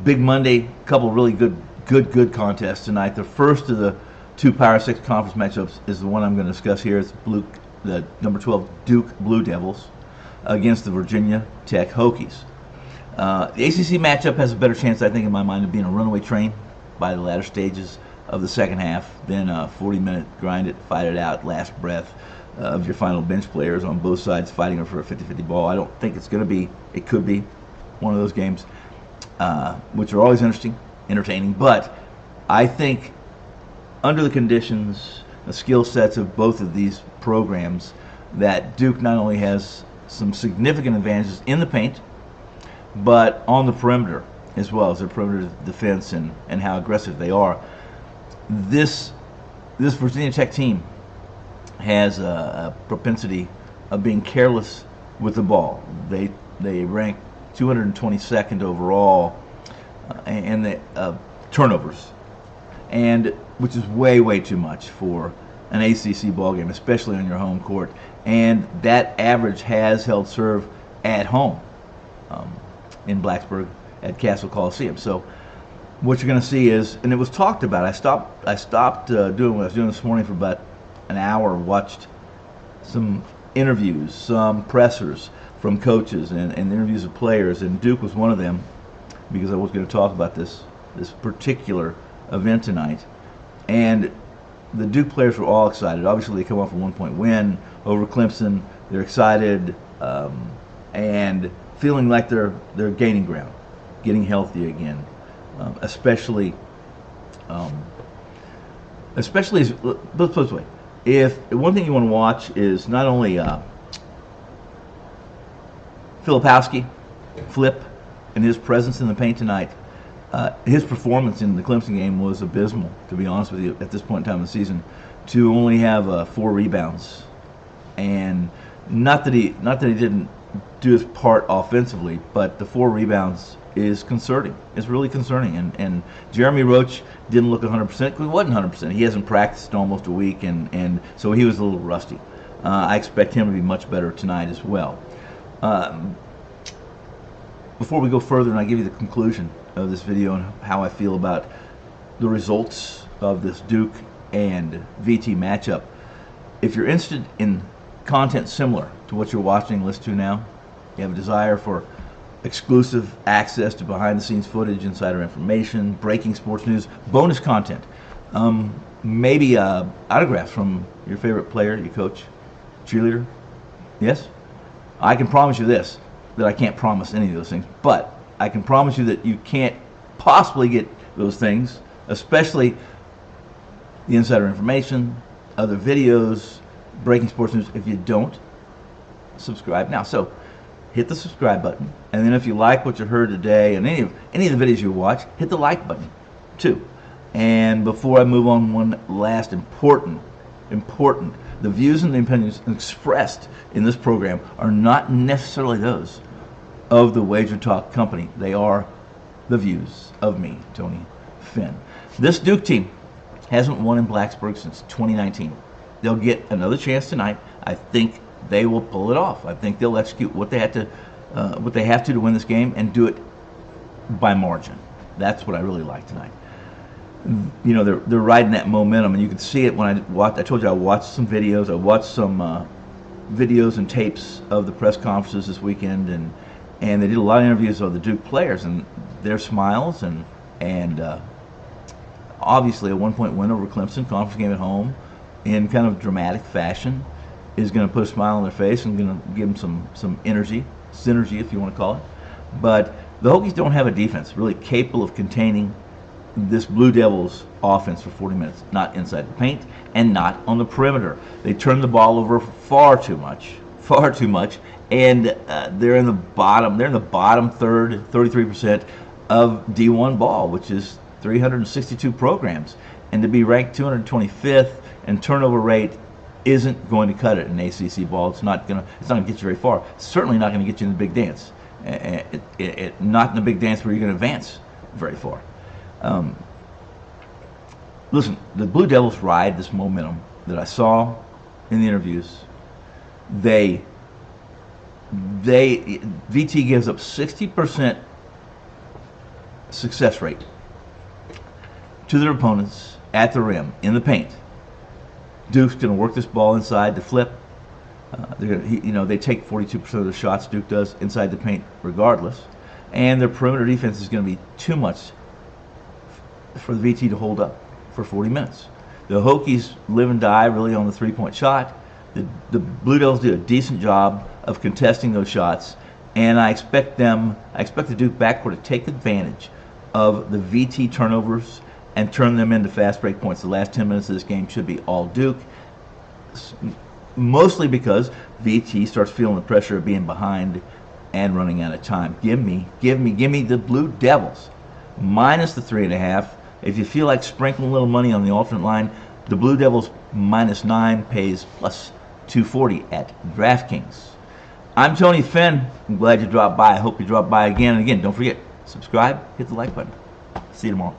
Big Monday, couple really good contests tonight. The first of the two Power 6 conference matchups is the one I'm going to discuss here. It's the number 12 Duke Blue Devils against the Virginia Tech Hokies. The ACC matchup has a better chance, I think, in my mind, of being a runaway train by the latter stages of the second half than a 40-minute grind it, fight it out, last breath of your final bench players on both sides fighting for a 50-50 ball. I don't think it's going to be. It could be one of those games, which are always entertaining. But I think under the conditions, the skill sets of both of these programs, that Duke not only has some significant advantages in the paint, but on the perimeter as well as their perimeter defense and how aggressive they are. This Virginia Tech team has a propensity of being careless with the ball. They rank 222nd overall in the turnovers, and which is way too much for an ACC ball game, especially on your home court. And that average has held serve at home in Blacksburg at Cassell Coliseum. So what you're going to see is, and it was talked about. I stopped doing what I was doing this morning for about an hour. Watched some interviews, some pressers from coaches, and interviews of players. And Duke was one of them, because I was going to talk about this particular event tonight. And the Duke players were all excited. Obviously, they come off a 1-point win over Clemson. They're excited and feeling like they're gaining ground, getting healthy again. Especially as, let's put it this way, if one thing you want to watch is not only Filipowski, Flip, and his presence in the paint tonight. His performance in the Clemson game was abysmal, to be honest with you, at this point in time of the season. To only have 4 rebounds, and not that he didn't do his part offensively, but the 4 rebounds is concerning. It's really concerning. And Jeremy Roach didn't look 100% because he wasn't 100%. He hasn't practiced in almost a week, and so he was a little rusty. I expect him to be much better tonight as well. Before we go further and I give you the conclusion of this video and how I feel about the results of this Duke and VT matchup, if you're interested in content similar to what you're watching and listening to now, you have a desire for exclusive access to behind-the-scenes footage, insider information, breaking sports news, bonus content, maybe autographs from your favorite player, your coach, cheerleader. Yes? I can promise you this, that I can't promise any of those things, but I can promise you that you can't possibly get those things, especially the insider information, other videos, breaking sports news, if you don't subscribe now. So hit the subscribe button, and then if you like what you heard today and any of the videos you watch, hit the like button too. And before I move on, one last important, the views and the opinions expressed in this program are not necessarily those of the Wager Talk Company. They are the views of me, Tony Finn. This Duke team hasn't won in Blacksburg since 2019. They'll get another chance tonight. I think they will pull it off. I think they'll execute what they have to win this game, and do it by margin. That's what I really like tonight. You know, they're riding that momentum, and you can see it when I watched. I told you I watched some videos. I watched some videos and tapes of the press conferences this weekend, and they did a lot of interviews of the Duke players, and their smiles and obviously a 1-point win over Clemson, conference game at home, in kind of dramatic fashion, is going to put a smile on their face and going to give them some energy, synergy if you want to call it. But the Hokies don't have a defense really capable of containing this Blue Devils offense for 40 minutes, not inside the paint and not on the perimeter. They turn the ball over far too much, and they're in the bottom third, 33% of D1 ball, which is 362 programs. And to be ranked 225th and turnover rate isn't going to cut it in ACC ball. It's not going to get you very far. It's certainly not going to get you in the big dance. Not in the big dance where you're going to advance very far. Listen, the Blue Devils ride this momentum that I saw in the interviews. VT gives up 60% success rate to their opponents at the rim, in the paint. Duke's going to work this ball inside to flip. They take 42% of the shots, Duke does, inside the paint regardless. And their perimeter defense is going to be too much for the VT to hold up for 40 minutes. The Hokies live and die really on the three-point shot. The Blue Devils do a decent job of contesting those shots, and I expect the Duke backcourt to take advantage of the VT turnovers and turn them into fast break points. The last 10 minutes of this game should be all Duke, mostly because VT starts feeling the pressure of being behind and running out of time. Give me the Blue Devils minus the 3.5. If you feel like sprinkling a little money on the alternate line, the Blue Devils -9 pays plus 240 at DraftKings. I'm Tony Finn. I'm glad you dropped by. I hope you drop by again and again. Don't forget, subscribe, hit the like button. See you tomorrow.